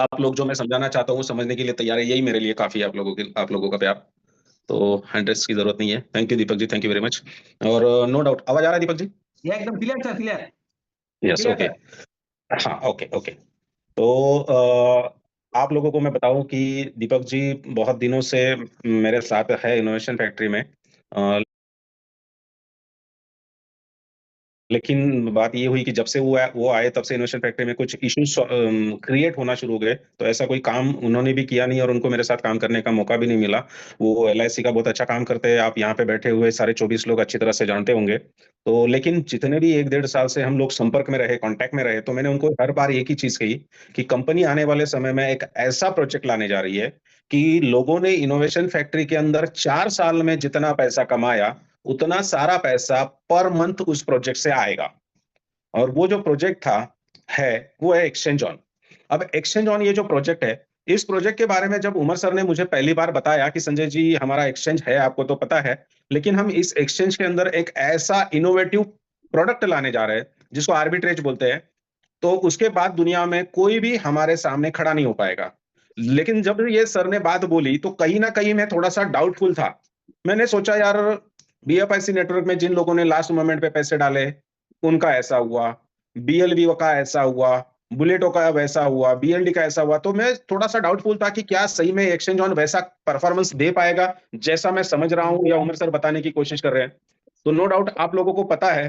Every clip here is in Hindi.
आप लोग जो मैं समझाना चाहता हूँ समझने के लिए तैयार है, यही मेरे लिए काफी है। आप लोगों का प्यार, तो हैंड्रेस की जरूरत नहीं है। Thank you Deepak ji, thank you very much. और नो डाउट आवाज आ रहा है दीपक जी? ये एकदम clear sir, clear yes, clear okay. Sir. हाँ, ओके ओके। तो आप लोगों को मैं बताऊं कि दीपक जी बहुत दिनों से मेरे साथ है इनोवेशन फैक्ट्री में। लेकिन बात ये हुई कि जब से वो आए तब से इनोवेशन फैक्ट्री में कुछ इश्यूज क्रिएट होना शुरू हो गए, तो ऐसा कोई काम उन्होंने भी किया नहीं और उनको मेरे साथ काम करने का मौका भी नहीं मिला। वो एलआईसी का बहुत अच्छा काम करते हैं, आप यहाँ पे बैठे हुए सारे 24 लोग अच्छी तरह से जानते होंगे। तो लेकिन जितने भी 1 डेढ़ साल से हम लोग संपर्क में रहे, कांटेक्ट में रहे, तो मैंने उनको हर बार एक ही चीज कही कि कंपनी आने वाले समय में एक ऐसा प्रोजेक्ट लाने जा रही है कि लोगों ने इनोवेशन फैक्ट्री के अंदर 4 साल में जितना पैसा कमाया, उतना सारा पैसा पर मंथ उस प्रोजेक्ट से आएगा। और वो जो प्रोजेक्ट था है वो है एक्सचेंज ऑन। अब एक्सचेंज ऑन ये जो प्रोजेक्ट है, इस प्रोजेक्ट के बारे में जब उमर सर ने मुझे पहली बार बताया कि संजय जी हमारा एक्सचेंज है, आपको तो पता है, लेकिन हम इस एक्सचेंज के अंदर एक ऐसा इनोवेटिव प्रोडक्ट लाने जा रहे हैं जिसको आर्बिट्रेज बोलते हैं, तो उसके बाद दुनिया में कोई भी हमारे सामने खड़ा नहीं हो पाएगा। लेकिन जब ये सर ने बात बोली तो कहीं ना कहीं मैं थोड़ा सा डाउटफुल था। मैंने सोचा यार, बीएफआईसी नेटवर्क में जिन लोगों ने लास्ट मोमेंट पे पैसे डाले उनका ऐसा हुआ, बीएलवी का ऐसा हुआ, बुलेटो का वैसा हुआ, बीएलडी का ऐसा हुआ, तो मैं थोड़ा सा डाउटफुल था कि क्या सही में एक्सचेंज ऑन वैसा परफॉर्मेंस दे पाएगा जैसा मैं समझ रहा हूं या उमर सर बताने की कोशिश कर रहे हैं। तो नो डाउट आप लोगों को पता है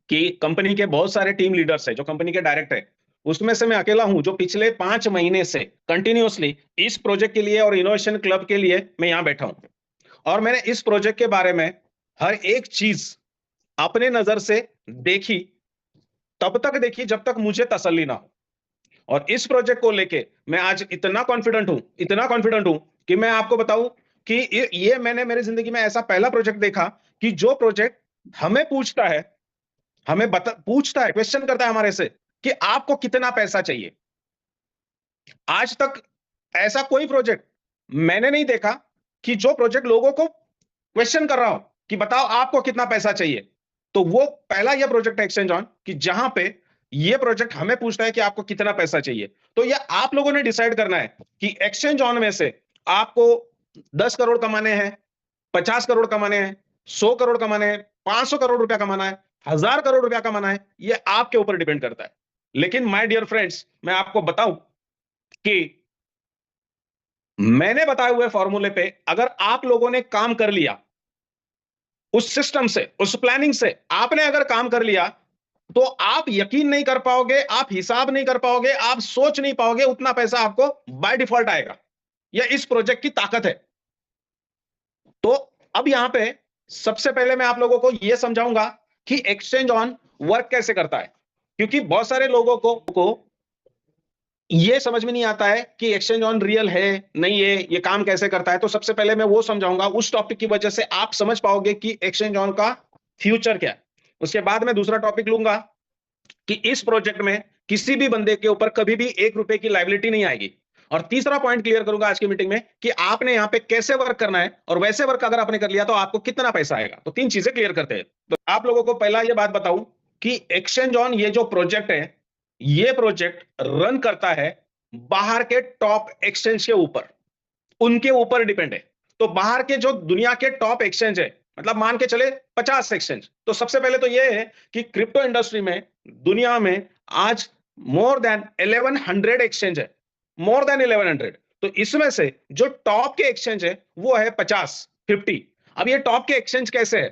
कि कंपनी के बहुत सारे टीम लीडर्स है, जो कंपनी के डायरेक्टर है, उसमें से मैं अकेला हूं जो पिछले 5 महीने से कंटिन्यूअसली इस प्रोजेक्ट के लिए और इनोवेशन क्लब के लिए मैं यहां बैठा हूं। और मैंने इस प्रोजेक्ट के बारे में हर एक चीज अपने नजर से देखी, तब तक देखी जब तक मुझे तसल्ली ना हो। और इस प्रोजेक्ट को लेके मैं आज इतना कॉन्फिडेंट हूं, इतना कॉन्फिडेंट हूं कि मैं आपको बताऊं कि ये मैंने मेरी जिंदगी में ऐसा पहला प्रोजेक्ट देखा कि जो प्रोजेक्ट हमें पूछता है, पूछता है, क्वेश्चन करता है हमारे से कि आपको कितना पैसा चाहिए। आज तक ऐसा कोई प्रोजेक्ट मैंने नहीं देखा कि जो प्रोजेक्ट लोगों को क्वेश्चन कर रहा हो कि बताओ आपको कितना पैसा चाहिए। तो वो पहला ये प्रोजेक्ट है एक्सचेंज ऑन, कि जहां पे ये प्रोजेक्ट हमें पूछता है कि आपको कितना पैसा चाहिए। तो ये आप लोगों ने डिसाइड करना है कि एक्सचेंज ऑन में से आपको 10 करोड़ कमाने हैं, 50 करोड़ कमाने हैं, 100 करोड़ कमाने हैं, 500 करोड़ रुपया कमाना है, 1000 करोड़ रुपया कमाना है, ये आपके ऊपर डिपेंड करता है। लेकिन माय डियर फ्रेंड्स, मैं आपको बताऊं कि मैंने बताए हुए फॉर्मूले पे अगर आप लोगों ने काम कर लिया, उस सिस्टम से, उस प्लानिंग से आपने अगर काम कर लिया, तो आप यकीन नहीं कर पाओगे, आप हिसाब नहीं कर पाओगे, आप सोच नहीं पाओगे उतना पैसा आपको बाय डिफॉल्ट आएगा। यह इस प्रोजेक्ट की ताकत है। तो अब यहां पे सबसे पहले मैं आप लोगों को यह समझाऊंगा कि एक्सचेंज ऑन वर्क कैसे करता है, क्योंकि बहुत सारे लोगों को ये समझ में नहीं आता है कि एक्सचेंज ऑन रियल है नहीं है, ये काम कैसे करता है। तो सबसे पहले मैं वो समझाऊंगा, उस टॉपिक की वजह से आप समझ पाओगे कि एक्सचेंज ऑन का फ्यूचर क्या है। उसके बाद मैं दूसरा टॉपिक लूंगा कि इस प्रोजेक्ट में किसी भी बंदे के ऊपर कभी भी 1 रुपए की लाइबिलिटी नहीं आएगी। और तीसरा पॉइंट क्लियर करूंगा आज की मीटिंग में कि आपने यहां पे कैसे वर्क करना है, और वैसे वर्क अगर आपने कर लिया तो आपको कितना पैसा आएगा। तो 3 चीजें क्लियर करते हैं। तो आप लोगों को पहला ये बात बताऊं कि एक्सचेंज ऑन ये जो प्रोजेक्ट है, ये प्रोजेक्ट रन करता है बाहर के टॉप एक्सचेंज के ऊपर, उनके ऊपर डिपेंड है। तो बाहर के जो दुनिया के टॉप एक्सचेंज है, मतलब मान के चले 50 एक्सचेंज, तो सबसे पहले तो यह है कि क्रिप्टो इंडस्ट्री में दुनिया में आज मोर देन 1100 एक्सचेंज है, मोर देन 1100। तो इसमें से जो टॉप के एक्सचेंज है वो है 50। अब ये टॉप के एक्सचेंज कैसे है,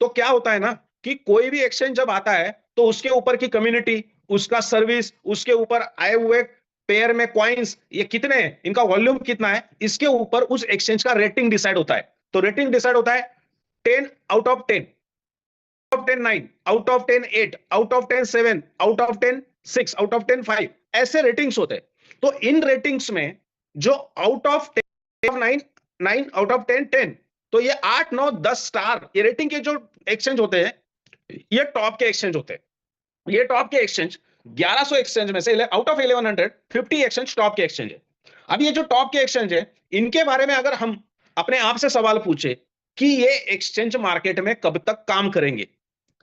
तो क्या होता है ना कि कोई भी एक्सचेंज जब आता है तो उसके ऊपर की कम्युनिटी, उसका सर्विस, उसके ऊपर आए हुए पेयर में कॉइन्स ये कितने हैं, इनका वॉल्यूम कितना है, इसके ऊपर उस एक्सचेंज का रेटिंग डिसाइड होता है। तो रेटिंग डिसाइड होता है 10 out of 10, out of 10 9, out of 10 8, out of 10 7, out of 10 6, out of 10 5, ऐसे रेटिंग्स होते हैं। तो इन रेटिंग्स में जो आउट ऑफ 10 9 9, आउट ऑफ 10 10, तो ये 8 9 10 स्टार ये रेटिंग के जो एक्सचेंज होते हैं, ये टॉप के एक्सचेंज होते हैं। ये टॉप के एक्सचेंज 1100 एक्सचेंज में से आउट ऑफ 1100 50 एक्सचेंज टॉप के एक्सचेंज है। अब ये जो टॉप के एक्सचेंज है, इनके बारे में अगर हम अपने आप से सवाल पूछे कि ये एक्सचेंज मार्केट में कब तक काम करेंगे,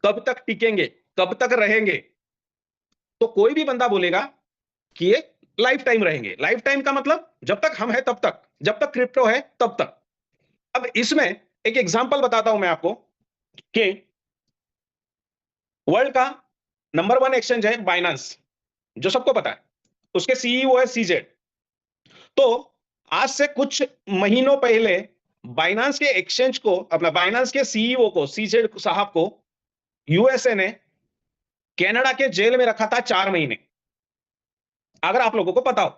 कब तक टिकेंगे, कब तक रहेंगे, तो कोई भी बंदा बोलेगा कि ये लाइफ टाइम रहेंगे। लाइफ टाइम का मतलब जब तक हम हैं तब तक, जब तक क्रिप्टो है तब तक। अब इसमें एक एग्जांपल बताता हूं मैं आपको कि वर्ल्ड का नंबर वन एक्सचेंज है बाइनांस, जो सबको पता है। उसके सीईओ है सीजेड। तो आज से कुछ महीनों पहले बाइनांस के एक्सचेंज को, अपना बाइनांस के सीईओ को, सीजेड साहब को, यूएसए ने कनाडा के जेल में रखा था 4 महीने, अगर आप लोगों को पता हो।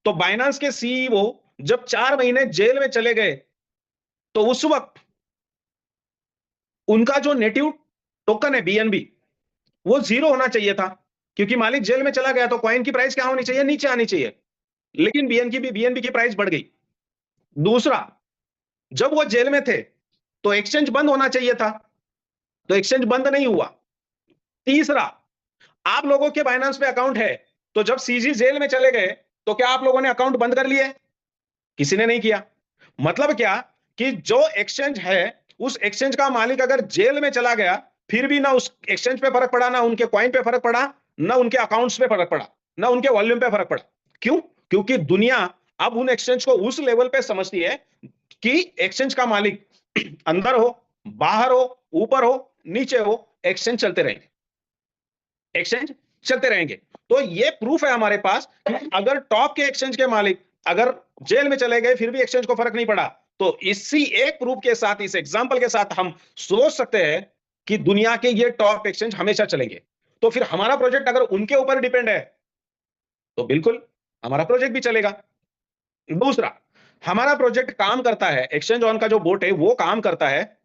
तो बाइनांस के सीईओ जब 4 महीने जेल में चले गए, तो उस वक्त उनका जो नेटिव टोकन है बीएनबी, वो 0 होना चाहिए था, क्योंकि मालिक जेल में चला गया तो कॉइन की प्राइस क्या होनी चाहिए, नीचे आनी चाहिए। लेकिन बीएनबी की प्राइस बढ़ गई। दूसरा, जब वो जेल में थे तो एक्सचेंज बंद होना चाहिए था, तो एक्सचेंज बंद नहीं हुआ। तीसरा, आप लोगों के बाइनेंस पे अकाउंट है, तो जब सीजी जेल में चले गए तो क्या आप लोगों ने अकाउंट बंद कर लिए? किसी ने नहीं किया। मतलब क्या कि जो एक्सचेंज है, उस एक्सचेंज का मालिक अगर जेल में चला गया, फिर भी ना उस एक्सचेंज पे फर्क पड़ा, ना उनके कॉइन पे फर्क पड़ा, ना उनके अकाउंट्स पे फर्क पड़ा, ना उनके वॉल्यूम पे फर्क पड़ा। क्यों? क्योंकि दुनिया अब उन एक्सचेंज को उस लेवल पे समझती है कि एक्सचेंज का मालिक अंदर हो, बाहर हो, ऊपर हो, नीचे हो, एक्सचेंज चलते रहेंगे, एक्सचेंज चलते रहेंगे। तो ये प्रूफ है हमारे पास कि अगर टॉप के एक्सचेंज के मालिक अगर जेल में चले गए फिर भी एक्सचेंज को फर्क नहीं पड़ा, तो इसी एक प्रूफ के साथ, इस एग्जांपल के साथ हम सोच सकते हैं कि दुनिया के ये टॉप एक्सचेंज हमेशा चलेंगे। तो फिर हमारा प्रोजेक्ट अगर उनके ऊपर डिपेंड है, तो बिल्कुल हमारा प्रोजेक्ट भी चलेगा। दूसरा, हमारा प्रोजेक्ट काम करता है, एक्सचेंज ऑन का जो बोट है वो काम करता है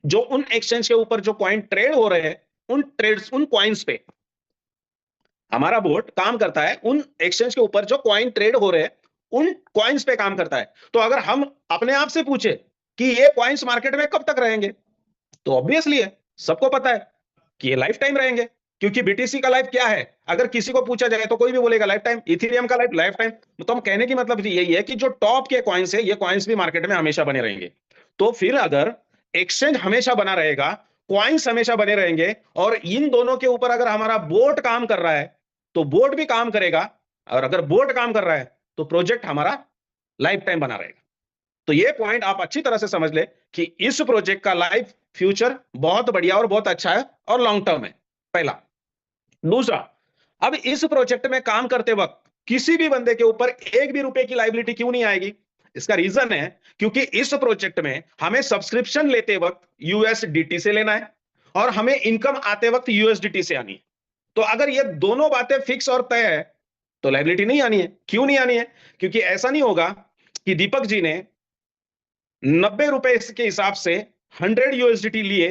जो उन एक्सचेंज के ऊपर जो कॉइन ट्रेड हो रहे हैं, उन ट्रेड्स, उन कॉइन्स पे हमारा बोट काम करता है। उन एक्सचेंज के ऊपर जो कॉइन ट्रेड हो रहे हैं, उन कॉइन्स पे काम करता है। तो अगर हम अपने आप से पूछे कि ये कॉइन्स मार्केट में कब तक रहेंगे, तो ऑब्वियसली है, सबको पता है कि ये लाइफ टाइम रहेंगे। क्योंकि बीटीसी का लाइफ क्या है, अगर किसी को पूछा जाए तो कोई भी बोलेगा लाइफ टाइम। इथेरियम का लाइफ लाइफ टाइम। तो हम कहने की मतलब यही है कि जो टॉप के कॉइन्स है, ये कॉइन्स भी मार्केट में हमेशा बने रहेंगे। तो फिर अगर एक्सचेंज हमेशा बना रहेगा, कॉइन्स हमेशा बने रहेंगे, और इन दोनों के ऊपर अगर हमारा बोट काम कर रहा है, तो बोट भी काम करेगा। और अगर बोट काम कर रहा है तो प्रोजेक्ट हमारा लाइफ टाइम बना रहेगा। तो ये पॉइंट आप अच्छी तरह से समझ ले कि इस प्रोजेक्ट का लाइफ फ्यूचर बहुत बढ़िया और बहुत अच्छा है और लॉन्ग टर्म है, पहला। दूसरा, अब इस प्रोजेक्ट में काम करते वक्त किसी भी बंदे के ऊपर एक भी रुपए की लाइबिलिटी क्यों नहीं आएगी? इसका रीजन है क्योंकि इस प्रोजेक्ट में हमें सब्सक्रिप्शन लेते वक्त यूएसडीटी से लेना है और हमें इनकम आते वक्त यूएसडीटी से आनी है। तो अगर ये दोनों बातें फिक्स और तय है तो लाइबिलिटी नहीं आनी है। क्यों नहीं आनी है? क्योंकि ऐसा नहीं होगा कि दीपक जी ने 90 रुपए के हिसाब से 100 यूएसडीटी लिए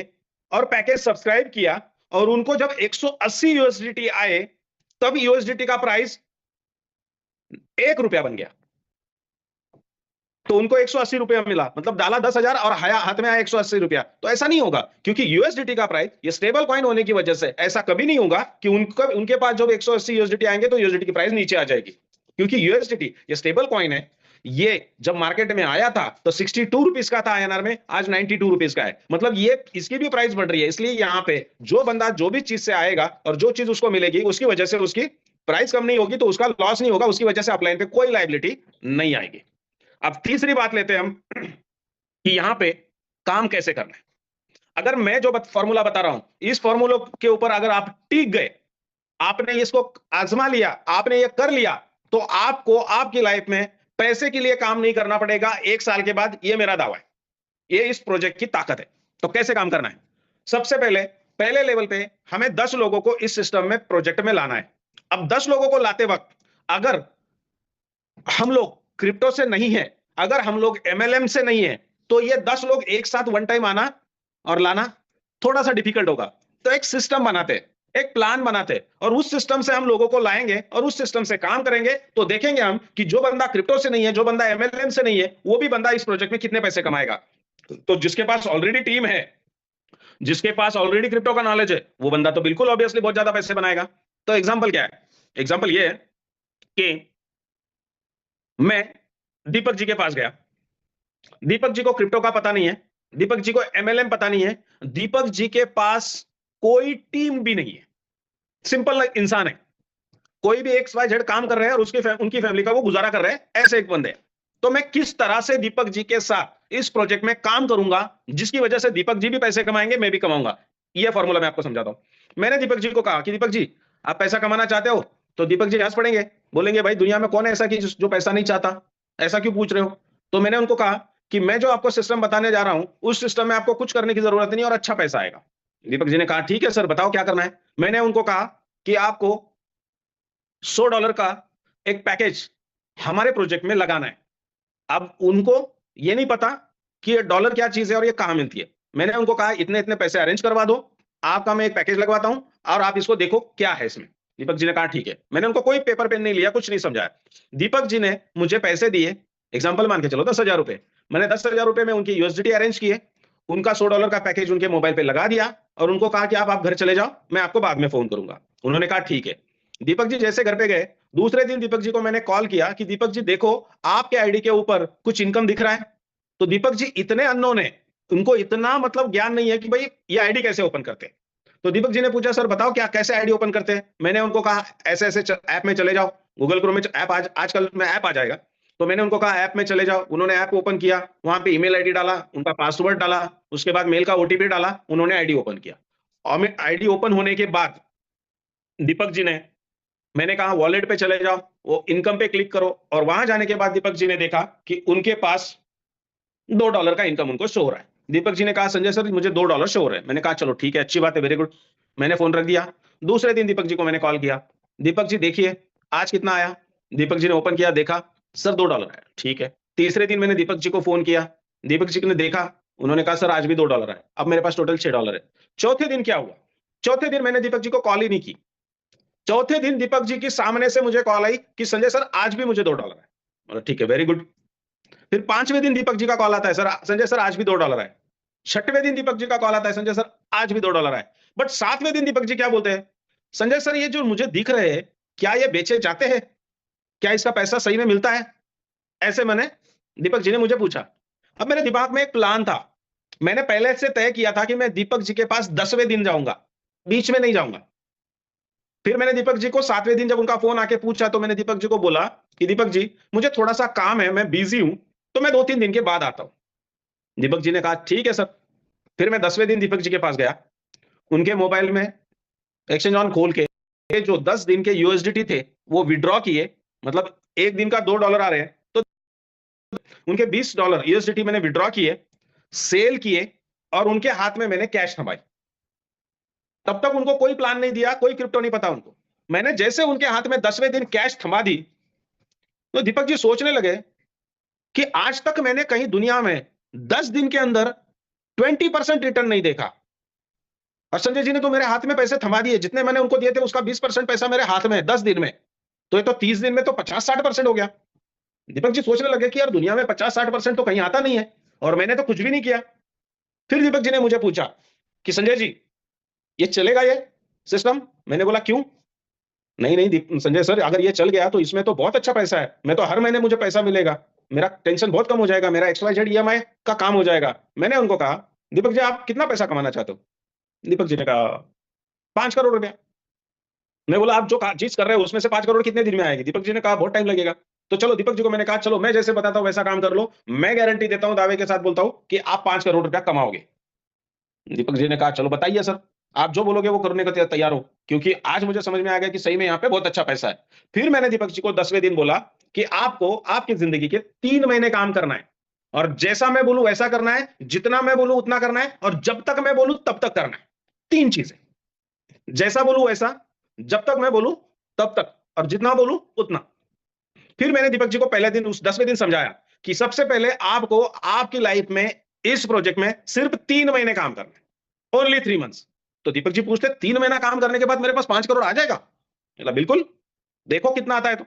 और पैकेज सब्सक्राइब किया, और उनको जब 180 यूएसडीटी आए तब यूएसडीटी का प्राइस 1 रुपया बन गया। तो उनको 180 रुपया मिला, मतलब डाला 10,000 और हाथ में आया 180 रुपया। तो ऐसा नहीं होगा, क्योंकि यूएसडीटी का प्राइस, ये स्टेबल कॉइन होने की वजह से ऐसा कभी नहीं होगा कि उनके पास जब 180 यूएसडीटी आएंगे तो यूएसडीटी की प्राइस नीचे आ जाएगी। क्योंकि यूएसडीटी ये स्टेबल कॉइन है। ये जब मार्केट में आया था तो 62 रुपीज का था आईएनआर में, आज 92 रुपीज का है। मतलब ये इसकी भी प्राइस बढ़ रही है। इसलिए यहाँ पे जो बंदा जो भी चीज से आएगा और जो चीज उसको मिलेगी उसकी वजह से उसकी प्राइस कम नहीं होगी, तो उसका लॉस नहीं होगा, उसकी वजह से अपलाइन पे कोई लाइबिलिटी नहीं आएगी। अब तीसरी बात लेते हैं हम कि यहां पे काम कैसे करना है। अगर मैं जो फॉर्मूला बता रहा हूं, इस फॉर्मूला के ऊपर अगर आप टिक गए, आपने इसको आजमा लिया, आपने ये कर लिया, तो आपको आपकी लाइफ में पैसे के लिए काम नहीं करना पड़ेगा 1 साल के बाद। ये मेरा दावा है, ये इस प्रोजेक्ट की ताकत है। तो कैसे काम करना है? सबसे पहले पहले लेवल पे हमें 10 लोगों को इस सिस्टम में, प्रोजेक्ट में लाना है। अब 10 लोगों को लाते वक्त अगर हम लोग क्रिप्टो से नहीं है, अगर हम लोग एमएलएम से नहीं है, तो ये 10 लोग एक साथ वन टाइम आना और लाना थोड़ा सा डिफिकल्ट होगा। तो एक सिस्टम बनाते, एक प्लान बनाते, और उस सिस्टम से हम लोगों को लाएंगे और उस सिस्टम से काम करेंगे। तो देखेंगे हम कि जो बंदा क्रिप्टो से नहीं है, जो बंदा एमएलएम से नहीं है, वो भी बंदा इस प्रोजेक्ट में कितने पैसे कमाएगा। तो जिसके पास ऑलरेडी टीम है, जिसके पास ऑलरेडी क्रिप्टो का नॉलेज है, वो बंदा तो बिल्कुल ऑब्वियसली बहुत ज्यादा पैसे बनाएगा। तो एग्जाम्पल क्या है? एग्जाम्पल ये है कि मैं दीपक जी के पास गया। दीपक जी को क्रिप्टो का पता नहीं है, दीपक जी को एमएलएम पता नहीं है, दीपक जी के पास कोई टीम भी नहीं है, सिंपल इंसान है। कोई भी XYZ काम कर रहे हैं और उनकी फैमिली का वो गुजारा कर रहे हैं, ऐसे एक बंदे। तो मैं किस तरह से दीपक जी के साथ इस प्रोजेक्ट में काम करूंगा जिसकी वजह से दीपक जी भी पैसे कमाएंगे, मैं भी कमाऊंगा। ये फॉर्मूला मैं आपको समझाता हूं। मैंने दीपक जी को कहा कि दीपक जी, आप पैसा कमाना चाहते हो? तो दीपक जी हंस पड़ेंगे, बोलेंगे भाई दुनिया में कौन है ऐसा कि जो पैसा नहीं चाहता, ऐसा क्यों पूछ रहे हो? तो मैंने उनको कहा कि मैं जो आपको सिस्टम बताने जा रहा हूं, उस सिस्टम में आपको कुछ करने की जरूरत नहीं और अच्छा पैसा आएगा। दीपक जी ने कहा ठीक है सर, बताओ क्या करना है। मैंने उनको कहा कि आपको $100 का एक पैकेज हमारे प्रोजेक्ट में लगाना है। अब उनको ये नहीं पता कि ये डॉलर क्या चीज है और ये कहां मिलती है। मैंने उनको कहा इतने इतने पैसे अरेंज करवा दो, आपका मैं एक पैकेज लगवाता हूं और आप इसको देखो क्या है इसमें। दीपक जी ने कहा ठीक है। मैंने उनको कोई पेपर पेन नहीं लिया, कुछ नहीं समझाया। दीपक जी ने मुझे पैसे दिए, एग्जाम्पल मान के चलो ₹10,000। मैंने ₹10,000 में उनकी यूएसडीटी अरेंज किए, उनका $100 का पैकेज उनके मोबाइल पे लगा दिया और उनको कहा कि आप घर चले जाओ, मैं आपको बाद में फोन करूंगा। उन्होंने कहा ठीक है। दीपक जी जैसे घर पे गए, दूसरे दिन दीपक जी को मैंने कॉल किया कि दीपक जी देखो, आपके आईडी के ऊपर कुछ इनकम दिख रहा है। तो दीपक जी इतने अननोन है, उनको इतना मतलब ज्ञान नहीं है कि भाई ये आईडी कैसे ओपन करते हैं। तो दीपक जी ने पूछा सर बताओ क्या कैसे आईडी ओपन करते हैं। मैंने उनको कहा ऐसे ऐसे ऐप में चले जाओ, गूगल क्रोम में ऐप आजकल में ऐप आ जाएगा। तो मैंने उनको कहा ऐप में चले जाओ, उन्होंने ऐप ओपन किया, वहां पे ईमेल आईडी डाला, उनका पासवर्ड डाला, उसके बाद मेल का ओटीपी डाला, उन्होंने आईडी ओपन किया। और आईडी ओपन होने के बाद दीपक जी ने, मैंने कहा वॉलेट पे चले जाओ, वो इनकम पे क्लिक करो, और वहां जाने के बाद दीपक जी ने देखा कि उनके पास $2 का इनकम उनको शो हो रहा है। दीपक जी ने कहा संजय सर मुझे $2 शो हो रहे हैं। मैंने कहा चलो ठीक है, अच्छी बात है, वेरी गुड। मैंने फोन रख दिया। दूसरे दिन दीपक जी को मैंने कॉल किया, दीपक जी देखिए आज कितना आया। दीपक जी ने ओपन किया, देखा सर $2 आया। ठीक है। तीसरे दिन मैंने दीपक जी को फोन किया, दीपक जी ने देखा, उन्होंने कहा सर आज भी $2 आया। अब मेरे पास टोटल $6 है। चौथे दिन क्या हुआ? चौथे दिन मैंने दीपक जी को कॉल ही नहीं की। चौथे दिन दीपक जी के सामने से मुझे कॉल आई कि संजय सर आज भी मुझे $2 है। बोला ठीक है, वेरी गुड। फिर पांचवें दिन दीपक जी का कॉल आता है, सर संजय सर आज भी $2 है। छठवें दिन दीपक जी का कॉल आता है, संजय सर आज भी $2 है। बट सातवें दिन दीपक जी क्या बोलते हैं, संजय सर ये जो मुझे दिख रहे हैं क्या ये बेचे जाते हैं, क्या इसका पैसा सही में मिलता है? ऐसे मैंने दीपक जी ने मुझे पूछा। अब मेरे दिमाग में एक प्लान था, मैंने पहले से तय किया था कि मैं दीपक जी के पास 10वें दिन जाऊंगा, बीच में नहीं जाऊंगा। फिर मैंने दीपक जी को 7वें दिन जब उनका फोन आके पूछा तो मैंने दीपक जी को बोला कि दीपक जी मुझे थोड़ा सा काम है, मैं बिजी हूं, तो मैं 2-3 दिन के बाद आता हूं। दीपक जी ने कहा ठीक है सर। फिर मैं 10वें दिन दीपक जी के पास गया, उनके मोबाइल में एक्सचेंज ऑन खोल के जो 10 दिन के यूएसडीटी थे वो विड्रॉ किए, मतलब एक दिन का $2 आ रहे हैं, तो उनके $20 यूएसडीटी मैंने विड्रॉ किए, सेल किए, और उनके हाथ में मैंने कैश थमाई। तब तक उनको कोई प्लान नहीं दिया, कोई क्रिप्टो नहीं पता उनको। मैंने जैसे उनके हाथ में 10वें दिन कैश थमा दी, तो दीपक जी सोचने लगे कि आज तक मैंने कहीं दुनिया में 10 दिन के अंदर 20% रिटर्न नहीं देखा, और संजय जी ने तो मेरे हाथ में पैसे थमा दिए, जितने मैंने उनको दिए थे उसका 20% पैसा मेरे हाथ में 10 दिन में, तो ये तो 30 दिन में तो 50-60% हो गया। दीपक जी सोचने लगे कि यार दुनिया में 50-60% तो कहीं आता नहीं है, और मैंने तो कुछ भी नहीं किया। फिर दीपक जी ने मुझे पूछा कि संजय जी ये चलेगा ये सिस्टम? मैंने बोला क्यों? नहीं नहीं संजय सर, अगर ये चल गया तो इसमें तो बहुत अच्छा पैसा है, मैं तो हर महीने मुझे पैसा मिलेगा, मेरा टेंशन बहुत कम हो जाएगा, मेरा XYZ EMI का काम हो जाएगा। मैंने उनको कहा दीपक जी आप कितना पैसा कमाना चाहते हो? दीपक जी ने कहा 5 करोड़ रुपया। मैं बोला आप जो चीज कर रहे हो उसमें से 5 करोड़ कितने दिन में आएगी? दीपक जी ने कहा बहुत टाइम लगेगा। तो चलो दीपक जी को मैंने कहा चलो मैं जैसे बताता हूं वैसा काम कर लो, मैं गारंटी देता हूं, दावे के साथ बोलता हूं कि आप 5 करोड़ रुपया कमाओगे। दीपक जी ने कहा चलो बताइए सर, आप जो बोलोगे वो करने को तैयार हो, क्योंकि आज मुझे समझ में आ गया कि सही में यहाँ पे बहुत अच्छा पैसा है। फिर मैंने दीपक जी को 10वें दिन बोला कि आपको आपकी जिंदगी के 3 महीने काम करना है, और जैसा मैं बोलूं वैसा करना है, जितना मैं बोलूं उतना करना है, और जब तक मैं बोलूं तब तक करना है। 3 चीजें, जैसा बोलूं वैसा, जब तक मैं बोलूं तब तक, और जितना बोलूं उतना। फिर मैंने दीपक जी को पहले दिन उस 10वें दिन समझाया कि सबसे पहले आपको आपकी लाइफ में इस प्रोजेक्ट में सिर्फ 3 महीने काम करना है, ओनली 3 मंथ्स। तो दीपक जी पूछते 3 महीना काम करने के बाद मेरे पास 5 करोड़ आ जाएगा? बोला बिल्कुल, देखो कितना आता है। तो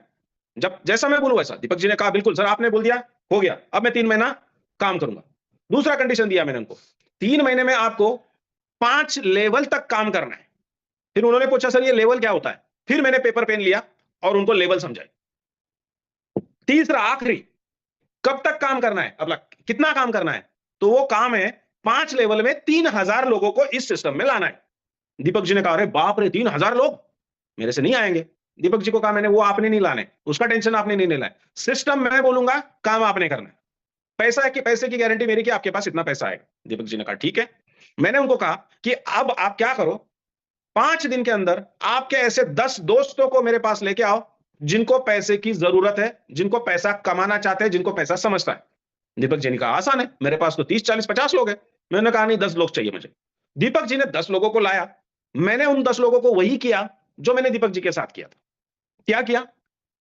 जब जैसा मैं बोलूं वैसा। दीपक जी ने कहा बिल्कुल सर, आपने बोल दिया, हो गया, अब मैं 3 महीना काम करूंगा। दूसरा कंडीशन दिया मैंने उनको, 3 महीने में आपको 5 लेवल तक काम करना है। फिर उन्होंने पूछा सर ये लेवल क्या होता है? फिर मैंने पेपर पेन लिया और उनको लेवल समझाए। तीसरा आखिरी, कब तक काम करना है, अब कितना काम करना है? तो वो काम है 5 लेवल में 3,000 लोगों को इस सिस्टम में लाना है। दीपक जी ने कहा अरे बाप रे, 3,000 लोग मेरे से नहीं आएंगे। दीपक जी को कहा मैंने, वो आपने नहीं लाने, उसका टेंशन आपने नहीं लेना है, सिस्टम मैं बोलूंगा, काम आपने करना है, पैसा की, पैसे की गारंटी मेरी कि आपके पास इतना पैसा आएगा। दीपक जी ने कहा ठीक है। मैंने उनको कहा कि अब आप क्या करो, 5 दिन के अंदर आपके ऐसे 10 दोस्तों को मेरे पास लेके आओ जिनको पैसे की जरूरत है, जिनको पैसा कमाना चाहते हैं, जिनको पैसा समझता है। दीपक जी ने कहा आसान है, मेरे पास तो 30 40 50 लोग हैं। मैंने कहा नहीं, 10 लोग चाहिए मुझे। दीपक जी ने 10 लोगों को लाया। मैंने उन 10 लोगों को वही किया जो मैंने दीपक जी के साथ किया था। क्या किया,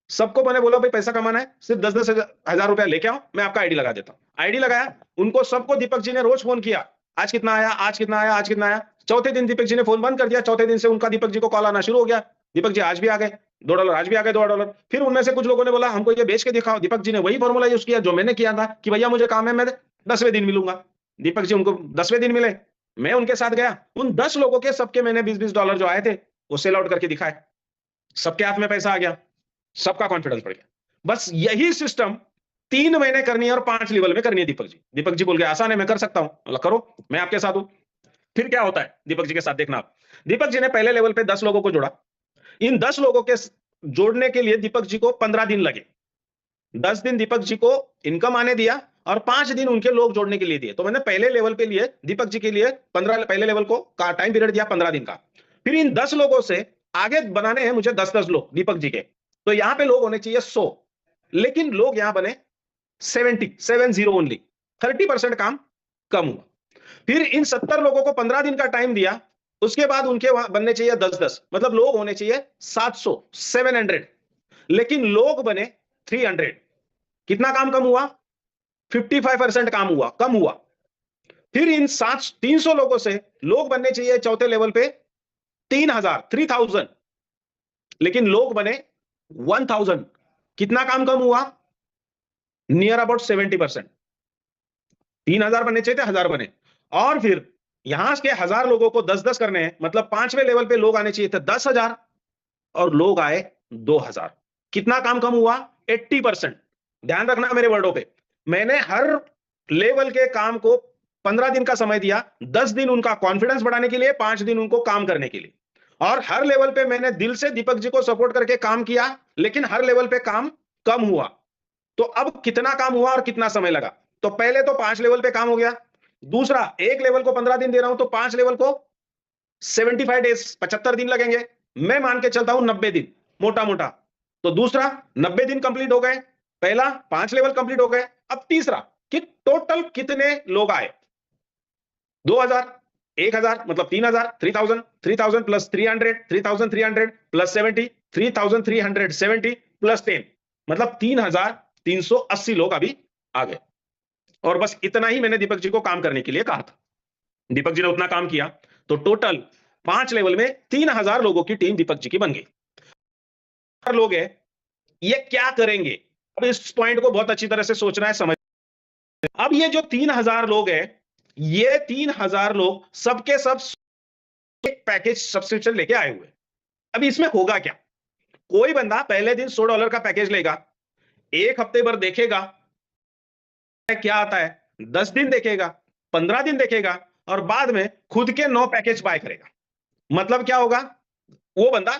सबको मैंने बोला भाई पैसा कमाना है, सिर्फ 10-10 हजार रुपया लेके आओ, मैं आपका आईडी लगा देता हूं। आईडी लगाया, उनको सबको दीपक जी ने रोज फोन किया, आज कितना आया, आज कितना आया, आज कितना आया। चौथे दिन दीपक जी ने फोन बंद कर दिया। चौथे दिन से उनका दीपक जी को कॉल आना शुरू हो गया, दीपक जी आज भी आ गए $2, आज भी आ गए $2। फिर उनमें से कुछ लोगों ने बोला हमको ये बेच के दिखाओ। दीपक जी ने वही फॉर्मूला यूज किया जो मैंने किया था कि भैया मुझे काम है, मैं 10वें दिन मिलूंगा। दीपक जी उनको 10वें दिन मिले, मैं उनके साथ गया। उन 10 लोगों के सबके मैंने $20-20 जो आए थे वो सेल आउट करके दिखाए, सबके हाथ में पैसा आ गया, सबका कॉन्फिडेंस बढ़ गया। बस यही सिस्टम 3 महीने करनी है और 5 लेवल में करनी है दीपक जी। दीपक जी बोल गए आसान है, मैं कर सकता हूं। बोला करो, मैं आपके साथ हूं। फिर क्या होता है दीपक जी के साथ देखना आप। दीपक जी ने पहले लेवल पे 10 लोगों को जोड़ा। इन 10 लोगों के जोड़ने के लिए दीपक जी को 15 दिन लगे। 10 दिन दीपक जी को इनकम आने दिया और 5 दिन उनके लोग जोड़ने के लिए दिए। तो मैंने पहले लेवल पे लिए दीपक जी के लिए 15, पहले लेवल को का टाइम पीरियड दिया 15 दिन का। फिर इन 10 लोगों से आगे बनाने हैं मुझे 10-10 लोग दीपक जी के। तो यहां पे लोग होने चाहिए 100, लेकिन लोग यहां बने 70 ओनली, 30% काम कम हुआ। फिर इन 70 लोगों को 15 दिन का टाइम दिया, उसके बाद उनके वहां बनने चाहिए 10-10, मतलब लोग होने चाहिए 700, लेकिन लोग बने 300। कितना काम कम हुआ, 55% काम हुआ, कम हुआ। फिर इन 300 लोगों से लोग बनने चाहिए चौथे लेवल पे 3000, लेकिन लोग बने 1000। कितना काम कम हुआ, नियर अबाउट 70%। 3000 बनने चाहिए थे, 1000 बने। और फिर यहां के 1000 लोगों को 10-10 करने हैं, मतलब 5वें लेवल पे लोग आने चाहिए थे 10,000 और लोग आए 2000। कितना काम कम हुआ, 80%। ध्यान रखना मेरे वर्डों पे, मैंने हर लेवल के काम को 15 दिन का समय दिया, 10 दिन उनका कॉन्फिडेंस बढ़ाने के लिए, 5 दिन उनको काम करने के लिए। और हर लेवल पे मैंने दिल से दीपक जी को सपोर्ट करके काम किया, लेकिन हर लेवल पे काम कम हुआ। तो अब कितना काम हुआ और कितना समय लगा, तो पहले तो 5 लेवल पे काम हो गया। दूसरा, एक लेवल को 15 दिन दे रहा हूं तो 5 लेवल को 75 डेज, 75 दिन लगेंगे। मैं मान के चलता हूं 90 दिन मोटा मोटा। तो दूसरा 90 दिन कंप्लीट हो गए, पहला 5 लेवल कंप्लीट हो गए। अब तीसरा कि टोटल कितने लोग आए, 2000, 1000 मतलब 3000, 3000 प्लस 300, 3300 प्लस 70, 3370 प्लस 10, मतलब 3380 लोग अभी आ गए। और बस इतना ही मैंने दीपक जी को काम करने के लिए कहा था। दीपक जी ने उतना काम किया तो टोटल 5 लेवल में 3000 लोगों की टीम दीपक जी की बन गई। लोग हैं, ये क्या करेंगे, अब इस पॉइंट को बहुत अच्छी तरह से सोचना है, समझ। अब ये जो 3000 लोग हैं, ये 3000 लोग सबके सब एक पैकेज सब्सक्रिप्शन लेके आए हुए। अब इसमें होगा क्या, कोई बंदा पहले दिन $100 का पैकेज लेगा, एक हफ्ते भर देखेगा क्या आता है, 10 दिन देखेगा, 15 दिन देखेगा और बाद में खुद के 9 पैकेज बाय करेगा। मतलब क्या होगा, वो बंदा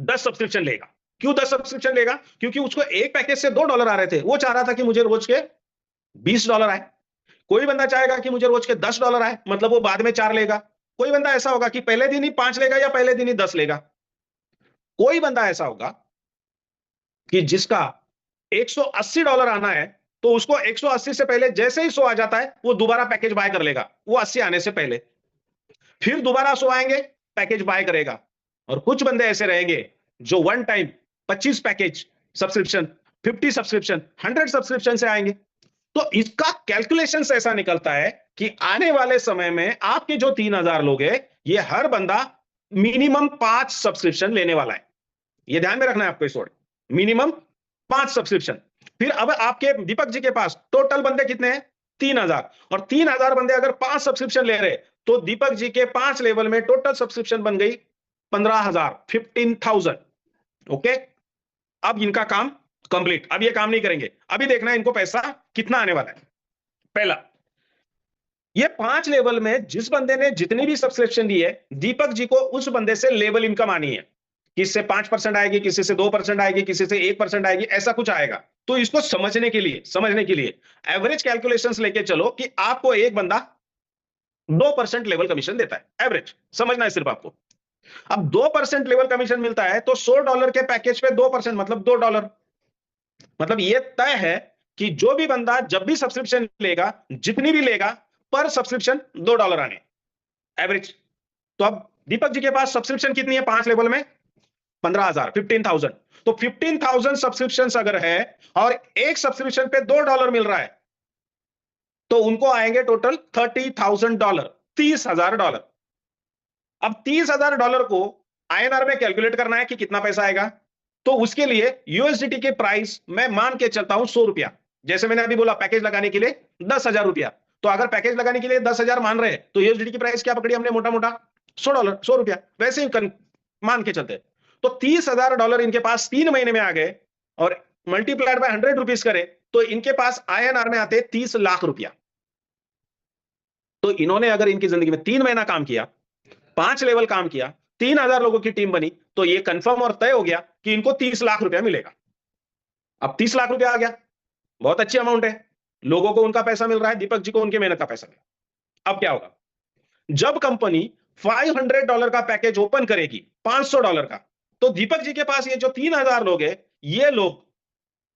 10 सब्सक्रिप्शन लेगा। क्यों 10 सब्सक्रिप्शन लेगा, क्योंकि उसको एक पैकेज से $2 आ रहे थे, वो चाह रहा था कि मुझे रोज के $20 आए। कोई बंदा चाहेगा कि मुझे रोज के $10 आए, मतलब वो बाद में 4 लेगा। कोई बंदा ऐसा होगा कि पहले दिन ही 5 लेगा या पहले दिन ही 10 लेगा। कोई बंदा ऐसा होगा कि जिसका $180 आना है, तो उसको 180 से पहले जैसे ही 100 आ जाता है वो दोबारा पैकेज बाय कर लेगा, वो 80 आने से पहले। फिर दोबारा 100 आएंगे, पैकेज बाय करेगा। और कुछ बंदे ऐसे रहेंगे जो one time 25 package subscription, 50 subscription, 100 subscription से आएंगे। तो इसका कैलकुलेशन ऐसा निकलता है कि आने वाले समय में आपके जो 3000 लोग हैं, ये हर बंदा मिनिमम 5 सब्सक्रिप्शन लेने वाला है। ये ध्यान में रखना है आपको इस वक्त, मिनिमम 5 सब्सक्रिप्शन। फिर अब आपके दीपक जी के पास टोटल बंदे कितने हैं, 3000, और 3000 बंदे अगर 5 सब्सक्रिप्शन ले रहे, तो दीपक जी के 5 लेवल में टोटल सब्सक्रिप्शन बन गई 15,000, 15,000। ओके, अब इनका काम कंप्लीट। अब ये काम नहीं करेंगे, अभी देखना है इनको पैसा कितना आने वाला है। पहला, ये 5 लेवल में जिस बंदे ने जितनी भी सब्सक्रिप्शन दी है, दीपक जी को उस बंदे से लेवल इनकम आनी है। किसी से 5% आएगी, किसी से 2% आएगी, किसी से 1% आएगी, ऐसा कुछ आएगा। तो इसको समझने के लिए एवरेज कैलकुलेशंस लेके चलो कि आपको एक बंदा 2% लेवल कमीशन देता है, एवरेज समझना है सिर्फ आपको। अब 2% लेवल कमीशन मिलता है तो $100 के पैकेज पे 2% मतलब $2। मतलब ये तय है कि जो भी बंदा जब भी सब्सक्रिप्शन लेगा, जितनी भी लेगा, पर सब्सक्रिप्शन $2 आने, एवरेज। तो अब दीपक जी के पास सब्सक्रिप्शन कितनी है 5 लेवल में? 15,000, 15,000। तो 15,000 सब्सक्रिप्शन अगर है और एक सब्सक्रिप्शन पे $2 मिल रहा है, तो उनको आएंगे टोटल $30,000, $30,000। अब $30,000 को आईएनआर में कैलकुलेट करना है कि कितना पैसा आएगा। तो उसके लिए यूएसडीटी के प्राइस मैं मान के चलता हूं ₹100। जैसे मैंने अभी बोला पैकेज लगाने के लिए ₹10,000। तो अगर पैकेज लगाने के लिए 10,000 मान रहे हैं तो यूएसडीटी की प्राइस क्या पकड़ी हमने मोटा मोटा? $100, वैसे ही मान के चलते। तो $30,000 इनके पास 3 महीने में आ गए और मल्टीप्लाइड बाय 100 रुपीज करे तो इनके पास आईएनआर में आते 30 लाख रुपया। तो इन्होंने अगर इनकी जिंदगी में 3 महीना काम किया, 5 लेवल काम किया, 3,000 लोगों की टीम बनी, तो ये कंफर्म और तय हो गया कि इनको 30 लाख रुपया मिलेगा। अब 30 लाख रुपया आ गया, बहुत अच्छी अमाउंट है। लोगों को उनका पैसा मिल रहा है, दीपक जी को उनकी मेहनत का पैसा मिल रहा है। अब क्या होगा? जब कंपनी $500 का पैकेज ओपन करेगी, $500 का, तो दीपक जी के पास ये जो 3,000 लोग हैं, ये लोग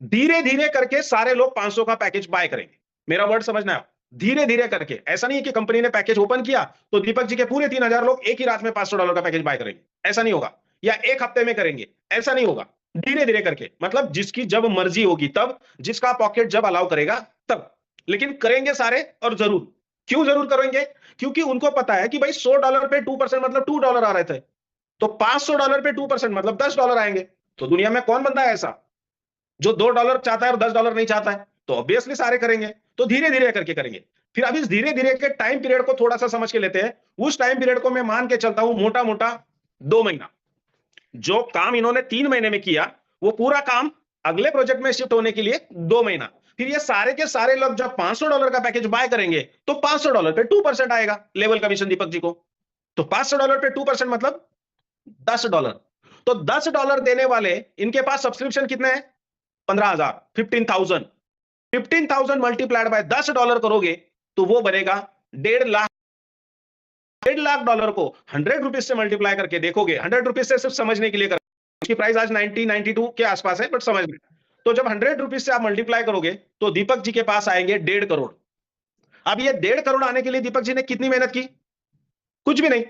धीरे धीरे करके सारे लोग 500 का पैकेज बाय करेंगे। मेरा वर्ड समझना है, धीरे धीरे करके। ऐसा नहीं है कि कंपनी ने पैकेज ओपन किया तो दीपक जी के पूरे 3,000 लोग एक ही रात में $500 का पैकेज बाय करेंगे, ऐसा नहीं होगा। या एक हफ्ते में करेंगे, ऐसा नहीं होगा। धीरे धीरे करके, मतलब जिसकी जब मर्जी होगी तब, जिसका पॉकेट जब अलाउ करेगा तब, लेकिन करेंगे सारे और जरूर। क्यों जरूर करेंगे? क्योंकि उनको पता है कि भाई $100 पे 2% मतलब $2 आ रहे थे, तो $500 पे 2% मतलब $10 आएंगे। तो दुनिया में कौन बंदा है ऐसा जो $2 चाहता है और $10 नहीं चाहता है? तो ऑब्वियसली सारे करेंगे। तो धीरे धीरे करके करेंगे। फिर अब इस धीरे धीरे के टाइम पीरियड को थोड़ा सा समझ के लेते हैं। उस टाइम पीरियड को मैं मान के चलता हूं मोटा मोटा 2 महीना। जो काम इन्होंने 3 महीने में किया, वो पूरा काम अगले प्रोजेक्ट में शिफ्ट होने के लिए 2 महीना। फिर ये सारे के सारे लोग जब $500 का पैकेज बाय करेंगे तो $500 पे 2% आएगा लेवल कमीशन दीपक जी को। तो $500 पे 2% मतलब $10। तो $10 देने वाले इनके पास सब्सक्रिप्शन कितने हैं? 15,000, 15,000। 15,000 मल्टीप्लाइड बाय $10 करोगे तो वो बनेगा 1.5 लाख। $1.5 लाख को 100 रुपीज से मल्टीप्लाई करके देखोगे, 100 रुपीज से सिर्फ समझने के लिए कर, उसकी प्राइस आज 90, 92 के आसपास है, बट समझ में। तो जब 100 रुपीज से आप मल्टीप्लाई करोगे तो दीपक जी के पास आएंगे 1.5 करोड़। अब ये 1.5 करोड़ आने के लिए दीपक जी ने कितनी मेहनत की? कुछ भी नहीं।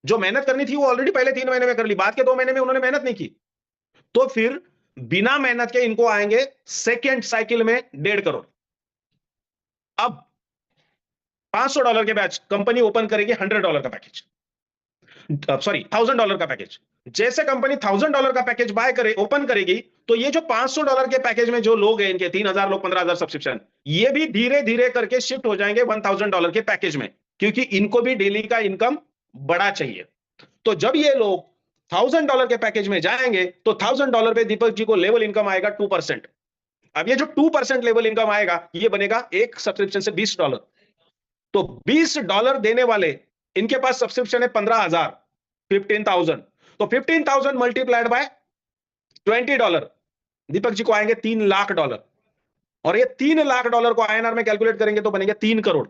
जो मेहनत करनी थी वो ऑलरेडी पहले 3 महीने में कर ली, बाद के 2 महीने में उन्होंने मेहनत नहीं की। तो फिर बिना मेहनत के इनको आएंगे सेकेंड साइकिल में 1.5 करोड़। अब $500 के बैच कंपनी ओपन करेगी $100 का पैकेज, सॉरी $1,000 का पैकेज। जैसे कंपनी $1,000 का पैकेज बाय करे, ओपन करेगी, तो ये जो $500 के पैकेज में जो लोग हैं, इनके 3,000 लोग, 15,000 सब्सक्रिप्शन, ये भी धीरे धीरे करके शिफ्ट हो जाएंगे $1,000 के पैकेज में, क्योंकि इनको भी डेली का इनकम बड़ा चाहिए। तो जब ये लोग $1,000 के पैकेज में जाएंगे तो $1,000 पे दीपक जी को लेवल इनकम आएगा 2%। अब ये जो 2% लेवल इनकम आएगा, ये बनेगा एक सब्सक्रिप्शन से $20। तो $20 देने वाले इनके पास सब्सक्रिप्शन है 15,000, 15,000। तो 15,000 मल्टीप्लाइड बाय $20, दीपक जी को आएंगे $3 लाख। और ये $3 लाख को आईएनआर में कैलकुलेट करेंगे तो बनेंगे 3 करोड़।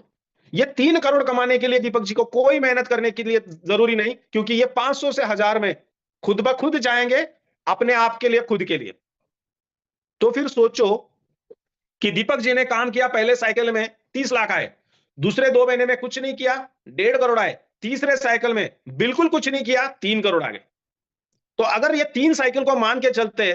ये 3 करोड़ कमाने के लिए दीपक जी को कोई मेहनत करने के लिए जरूरी नहीं, क्योंकि ये 500 से 1000 में खुद ब खुद जाएंगे, अपने आप के लिए, खुद के लिए। तो फिर सोचो कि दीपक जी ने काम किया, पहले साइकिल में 30 लाख आए, दूसरे 2 महीने में कुछ नहीं किया, 1.5 करोड़ आए, तीसरे साइकिल में बिल्कुल कुछ नहीं किया, 3 करोड़ आ गए। तो अगर ये 3 साइकिल को मान के चलते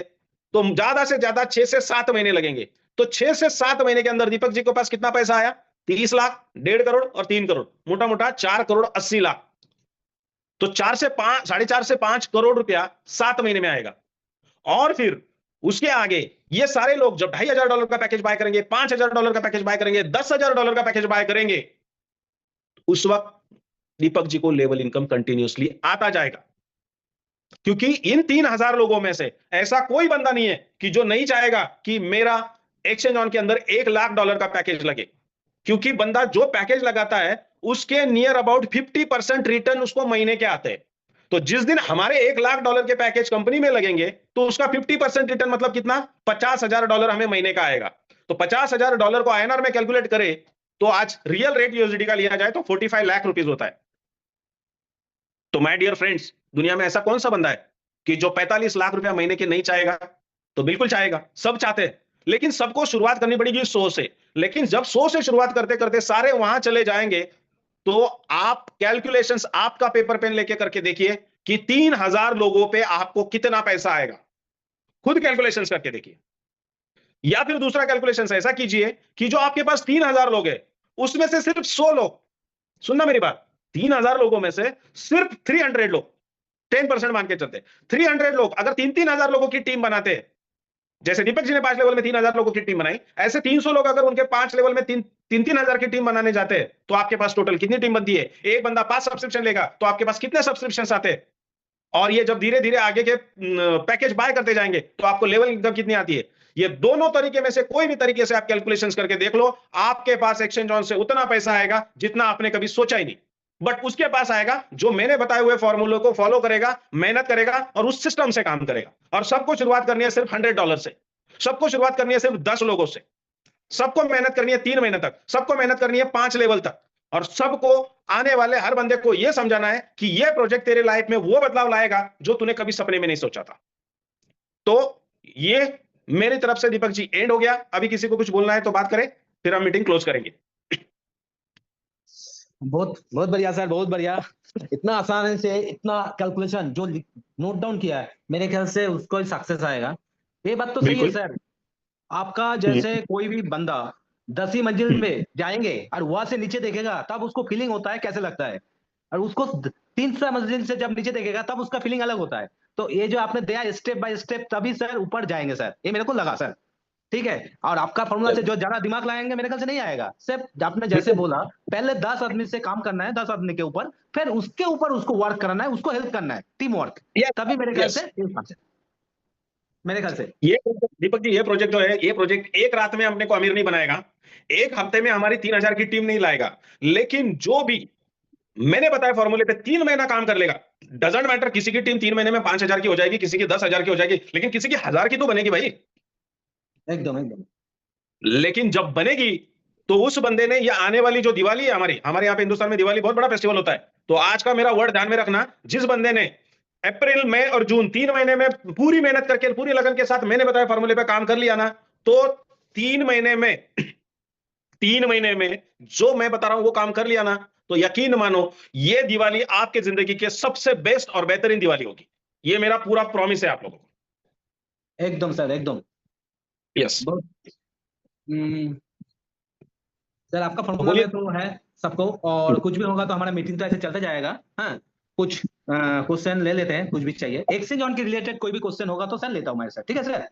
तो ज्यादा से ज्यादा 6 से 7 महीने लगेंगे। तो 6 से 7 महीने के अंदर दीपक जी के पास कितना पैसा आया? 30 लाख, 1.5 करोड़ और 3 करोड़, मोटा मोटा 4 करोड़ 80 लाख। तो 4 से 5, 4.5 से 5 करोड़ रुपया 7 महीने में आएगा। और फिर उसके आगे ये सारे लोग जब $2,500 का पैकेज बाय करेंगे, $5,000 का पैकेज बाय करेंगे, $10,000 का पैकेज बाय करेंगे, उस वक्त दीपक जी को लेवल इनकम कंटिन्यूअसली आता जाएगा। क्योंकि इन 3,000 लोगों में से ऐसा कोई बंदा नहीं है कि जो नहीं चाहेगा कि मेरा एक्सचेंज ऑन के अंदर $1 लाख का पैकेज लगे। क्योंकि बंदा जो पैकेज लगाता है उसके नियर अबाउट 50% रिटर्न उसको महीने के आते हैं। तो जिस दिन हमारे $1 लाख के पैकेज कंपनी में लगेंगे तो उसका 50% रिटर्न मतलब कितना, $50,000 हमें महीने का आएगा। तो $50,000 को INR में कैलकुलेट करें तो आज रियल रेट यूएसडी का लिया जाए तो 45 लाख रुपीस होता है। तो माय डियर फ्रेंड्स, दुनिया में ऐसा कौन सा बंदा है कि जो 45 लाख रुपया महीने के नहीं चाहेगा? तो बिल्कुल चाहेगा, सब चाहते हैं, लेकिन सबको शुरुआत करनी पड़ेगी 100 से। लेकिन जब 100 से शुरुआत करते करते सारे वहां चले जाएंगे तो आप कैलकुलेशंस आपका पेपर पेन लेके करके देखिए कि 3,000 लोगों पे आपको कितना पैसा आएगा। खुद कैलकुलेशंस करके देखिए। या फिर दूसरा कैलकुलेशंस ऐसा कीजिए कि जो आपके पास 3,000 लोग हैं उसमें से सिर्फ 100 लोग, सुनना मेरी बात, 3,000 लोगों में से सिर्फ 300 लोग, 10% मान के चलते, 300 लोग अगर 3,000 लोगों की टीम बनाते हैं, जैसे दीपक जी ने 5 लेवल में 3,000 लोगों की टीम बनाई, ऐसे 300 लोग अगर उनके 5 लेवल में 3,000 की टीम बनाने जाते हैं तो आपके पास टोटल कितनी टीम बनती है? एक बंदा 5 सब्सक्रिप्शन लेगा तो आपके पास कितने सब्सक्रिप्शन आते हैं? और ये जब धीरे धीरे आगे के पैकेज बाय करते जाएंगे तो आपको लेवल इनकम कितनी आती है? ये दोनों तरीके में से कोई भी तरीके से आप कैलकुलेशंस करके देख लो, आपके पास एक्सचेंज ऑन से उतना पैसा आएगा जितना आपने कभी सोचा ही नहीं। बट उसके पास आएगा जो मैंने बताए हुए फॉर्मूले को फॉलो करेगा, मेहनत करेगा और उस सिस्टम से काम करेगा। और सबको शुरुआत करनी है सिर्फ $100 से, सबको शुरुआत करनी है सिर्फ 10 लोगों से, सबको मेहनत करनी है 3 महीने तक, सबको मेहनत करनी है 5 लेवल तक, और सबको आने वाले हर बंदे को यह समझाना है कि यह प्रोजेक्ट तेरे लाइफ में वो बदलाव लाएगा जो तूने कभी सपने में नहीं सोचा था। तो ये मेरी तरफ से दीपक जी एंड हो गया। अभी किसी को कुछ बोलना है तो बात करें, फिर हम मीटिंग क्लोज करेंगे। बहुत बहुत बढ़िया सर, बहुत बढ़िया। इतना आसान से इतना कैलकुलेशन जो नोट डाउन किया है, मेरे ख्याल से उसको सक्सेस आएगा। ये बात तो सही है सर। आपका जैसे कोई भी बंदा 10वीं मंजिल पे जाएंगे और वहां से नीचे देखेगा तब उसको फीलिंग होता है कैसे लगता है, और उसको 300 मंजिल से जब नीचे देखेगा तब उसका फीलिंग अलग होता है। तो ये जो आपने दिया स्टेप बाय स्टेप, तभी सर ऊपर जाएंगे सर, ये मेरे को लगा सर। ठीक है, और आपका फॉर्मूला से जो ज्यादा दिमाग लगाएंगे मेरे ख्याल से नहीं आएगा। सिर्फ आपने जैसे बोला पहले 10 आदमी से काम करना है, 10 आदमी के ऊपर, फिर उसके ऊपर उसको वर्क करना है, उसको हेल्प करना है, टीम वर्क, तभी मेरे ख्याल से मेरे ख्याल से ये दीपक जी, ये प्रोजेक्ट जो है, ये प्रोजेक्ट एक रात में अपने को अमीर नहीं बनाएगा, एक हफ्ते में हमारी 3,000 की टीम नहीं लाएगा, लेकिन जो भी मैंने बताया फॉर्मूले पे 3 महीना काम कर लेगा, डजंट मैटर, किसी की टीम 3 महीने में 5,000 की हो जाएगी, किसी की 10,000 की हो जाएगी, लेकिन किसी की 1,000 की तो बनेगी भाई। एकदम एकदम। लेकिन जब बनेगी तो उस बंदे ने, ये आने वाली जो दिवाली है हमारे यहाँ पे हिंदुस्तान में दिवाली बहुत बड़ा फेस्टिवल होता है, तो आज का मेरा वर्ड ध्यान में रखना, जिस बंदे ने अप्रैल, मई और जून 3 महीने में पूरी मेहनत करके पूरी लगन के साथ मैंने बताया फॉर्मूले पे काम कर लिया ना, तो 3 महीने में 3 महीने में जो मैं बता रहा हूं वो काम कर लिया ना, तो यकीन मानो ये दिवाली आपके जिंदगी के सबसे बेस्ट और बेहतरीन दिवाली होगी। ये मेरा पूरा प्रॉमिस है आप लोगों को। एकदम सर, एकदम। यस सर, आपका फॉर्मूला में तो है सबको, और कुछ भी होगा तो हमारा मीटिंग तो ऐसे चलता जाएगा। हाँ, कुछ क्वेश्चन ले लेते हैं, कुछ भी चाहिए एक्सचेंज ऑन के रिलेटेड कोई भी क्वेश्चन होगा तो सर लेता हूँ मैं सर। ठीक है सर?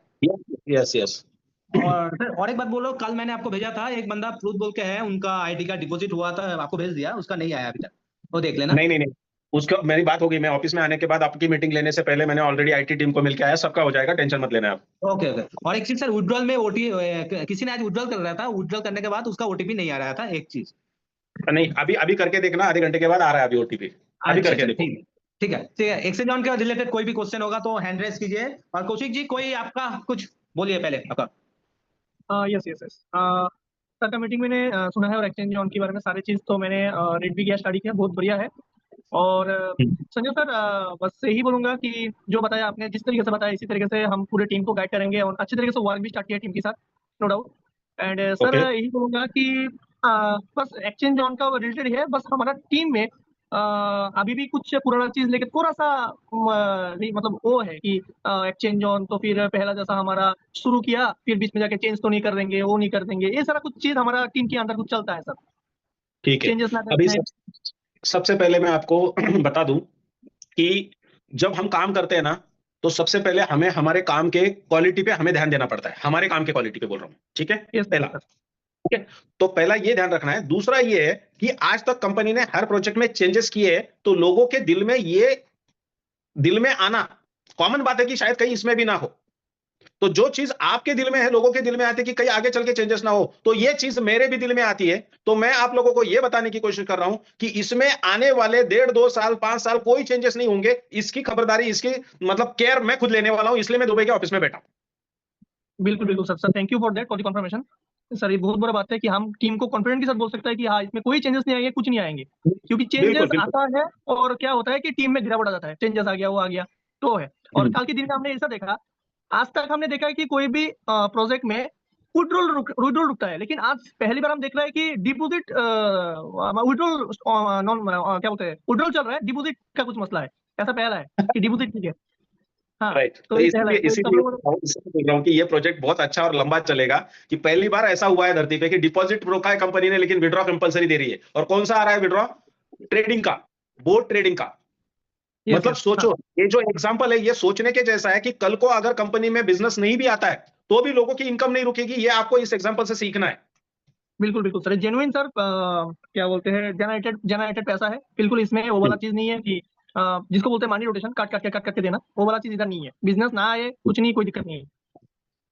Yes yes. और सर और एक बात बोलो, कल मैंने आपको भेजा था, एक बंदा प्रूफ बोल के है, उनका आईडी का डिपॉजिट हुआ था, आपको भेज दिया, उसका नहीं आया अभी तक, वो देख लेना। नहीं, उसका मेरी बात होगी, मैं ऑफिस में आने के बाद आपकी मीटिंग लेने से पहले मैंने ऑलरेडी आईटी टीम को मिलकर आया, सबका हो जाएगा, टेंशन मत लेना आप। Okay okay. और एक चीज सर, विड्रॉल में किसी ने आज विड्रॉल कर रहा था, विड्रॉल करने के बाद उसका ओटीपी नहीं आ रहा था, एक चीज। नहीं, अभी करके देखना, आधे घंटे के बाद आ रहा है अभी ओटीपी, अभी करके देखो। ठीक है ठीक है। एक्सचेंज ऑन के रिलेटेड कोई भी क्वेश्चन होगा तो हैंड रेज कीजिए। और कौशिक जी, कोई आपका कुछ बोलिए पहले आपका। यस यस यस सर का मीटिंग मैंने सुना है, और एक्सचेंज ऑन के बारे में सारी चीज़ तो मैंने रीड भी किया, स्टडी किया, बहुत बढ़िया है। और संजय सर, बस यही बोलूँगा कि जो बताया आपने, जिस तरीके से बताया इसी तरीके से हम पूरे टीम को गाइड करेंगे, और अच्छी तरीके से वर्क भी स्टार्ट किया टीम के साथ, नो डाउट। एंड सर यही बोलूँगा कि बस एक्सचेंज ऑन का रिलेटेड है, बस हमारा टीम में अभी भी कुछ पुराना चीज लेके थोड़ा सा नहीं, मतलब वो है कि एक्सचेंज ऑन तो फिर पहला जैसा हमारा शुरू किया, फिर बीच में जाके चेंज तो नहीं कर देंगे, वो नहीं कर देंगे, ये सारा कुछ चीज हमारा टीम के अंदर कुछ चलता है सर। ठीक है, चेंजेस अभी सबसे पहले मैं आपको बता दूं कि जब हम काम करते हैं ना, तो सबसे पहले हमें हमारे काम के क्वालिटी पे हमें ध्यान देना पड़ता है, हमारे काम के क्वालिटी पे बोल रहा हूँ, ठीक है? पहला, ठीक है, तो पहला ये ध्यान रखना है। दूसरा ये है कि आज तक कंपनी ने हर प्रोजेक्ट में चेंजेस किए, तो लोगों के दिल में आना कॉमन बात है कि शायद कहीं इसमें भी ना हो, तो जो चीज आपके दिल में है, लोगों के दिल में आती है कि कहीं आगे चल के चेंजेस ना हो, तो ये चीज मेरे भी दिल में आती है। तो मैं आप लोगों को ये बताने की कोशिश कर रहा हूं कि इसमें आने वाले 1.5-2 साल 5 साल कोई चेंजेस नहीं होंगे। इसकी खबरदारी, इसकी मतलब केयर मैं खुद लेने वाला हूं, इसलिए मैं दुबई के ऑफिस में बैठा हूं। बिल्कुल बिल्कुल sir, thank you for that, for the confirmation. Sir ये बहुत बड़ा बात है कि हम टीम को कॉन्फिडेंट के साथ बोल सकते हैं कि हाँ इसमें कोई चेंजेस नहीं आएंगे, कुछ नहीं आएंगे, क्योंकि बिल्कुल चेंजेस बिल्कुल। आता है और क्या होता है कि टीम में गिरावट आ जाता है, चेंजेस आ गया, वो आ गया, तो है। और कल के दिन में हमने ऐसा देखा, आज तक हमने देखा है कि कोई भी प्रोजेक्ट में विड्रॉल रुकता है, लेकिन आज पहली बार हम देख रहे हैं कि डिपॉजिट विड्रॉल नॉन क्या बोलते हैं, विड्रॉल चल रहा है, डिपॉजिट का कुछ मसला है, ऐसा पहला है कि डिपॉजिट ठीक है। हाँ, राइट, तो तो ये पहला इसीलिए है, तो सब इसीलिए लोगों ने इसीलिए बोल रहा हूँ कि ये प्रोजेक्ट बहुत अच्छा और लंबा चलेगा। कि पहली बार ऐसा हुआ है धरती पे कि डिपॉजिट रोका है कंपनी ने, लेकिन विड्रॉ कंपलसरी दे रही है। और कौन सा आ रहा है विड्रॉ? ट्रेडिंग का, बोट ट्रेडिंग का। यस मतलब यस हाँ, सोचो, ये जो एग्जांपल है ये सोचने के जैसा है कि कल को अगर कंपनी में बिजनेस नहीं भी आता है तो भी लोगों की इनकम नहीं रुकेगी। ये आपको इस एग्जांपल से सीखना है। बिल्कुल बिल्कुल सर, जेन्युइन सर, क्या बोलते हैं, जनरेटेड पैसा है, बिल्कुल इसमें वो वाला चीज नहीं है कि जिसको बोलते हैं मनी रोटेशन, काट काट के देना, वो वाला चीज इधर नहीं है। बिजनेस ना आए कुछ नहीं, कोई दिक्कत नहीं है।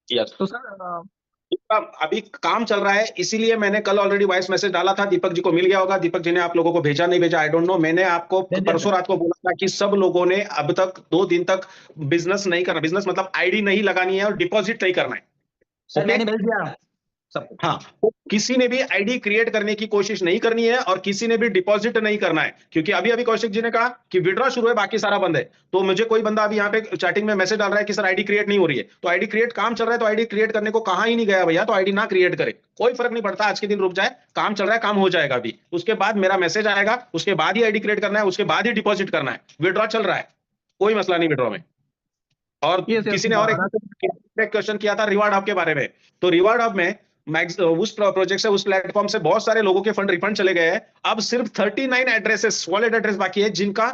यस। तो सर अभी काम चल रहा है, इसीलिए मैंने कल ऑलरेडी वॉइस मैसेज डाला था। दीपक जी को मिल गया होगा, दीपक जी ने आप लोगों को भेजा नहीं भेजा आई डोंट नो। मैंने आपको भेज दिया परसों सर। रात को बोला था कि सब लोगों ने अब तक 2 दिन तक बिजनेस नहीं करना। बिजनेस मतलब आईडी नहीं लगानी है और डिपॉजिट नहीं करना है। सर ओके, मैंने भेज दिया सबको। हाँ, तो किसी ने भी आईडी क्रिएट करने की कोशिश नहीं करनी है और किसी ने भी डिपॉजिट नहीं करना है। क्योंकि अभी अभी कौशिक जी ने कहा कि विड्रॉ शुरू है, बाकी सारा बंद है। तो मुझे कोई बंदा अभी यहाँ पे चैटिंग में मैसेज डाल रहा है कि सर आईडी क्रिएट नहीं हो रही है। तो आईडी क्रिएट काम चल रहा है, तो आईडी क्रिएट करने को कहा ही नहीं गया भैया। तो आईडी ना क्रिएट करे, कोई फर्क नहीं पड़ता। आज के दिन रुक जाए, काम चल रहा है, काम हो जाएगा अभी। उसके बाद मेरा मैसेज आएगा, उसके बाद ही आईडी क्रिएट करना है, उसके बाद ही डिपॉजिट करना है। विड्रॉ चल रहा है, कोई मसला नहीं विड्रॉ में। और यस यस किसी ने और एक क्वेश्चन किया था रिवार्ड हब के बारे में। तो रिवार्ड हब में उस प्रोजेक्ट से, उस प्लेटफॉर्म से बहुत सारे लोगों के फंड रिफंड चले गए हैं। अब सिर्फ 39 एड्रेसेस, वॉलेट एड्रेस बाकी है जिनका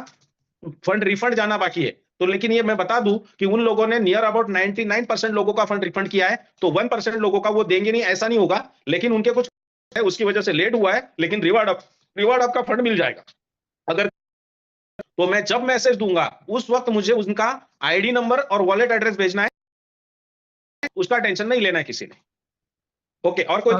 फंड रिफंड जाना बाकी है। तो लेकिन ये मैं बता दूं कि उन लोगों ने नियर अबाउट 99% लोगों का फंड रिफंड किया है। तो 1% लोगों का वो देंगे नहीं, ऐसा नहीं होगा। लेकिन उनके कुछ है, उसकी वजह से लेट हुआ है। लेकिन रिवार्ड अप का फंड मिल जाएगा। अगर तो मैं जब मैसेज दूंगा उस वक्त मुझे उनका आईडी नंबर और वॉलेट एड्रेस भेजना है। उसका टेंशन नहीं लेना है किसी ने। ओके, और कोई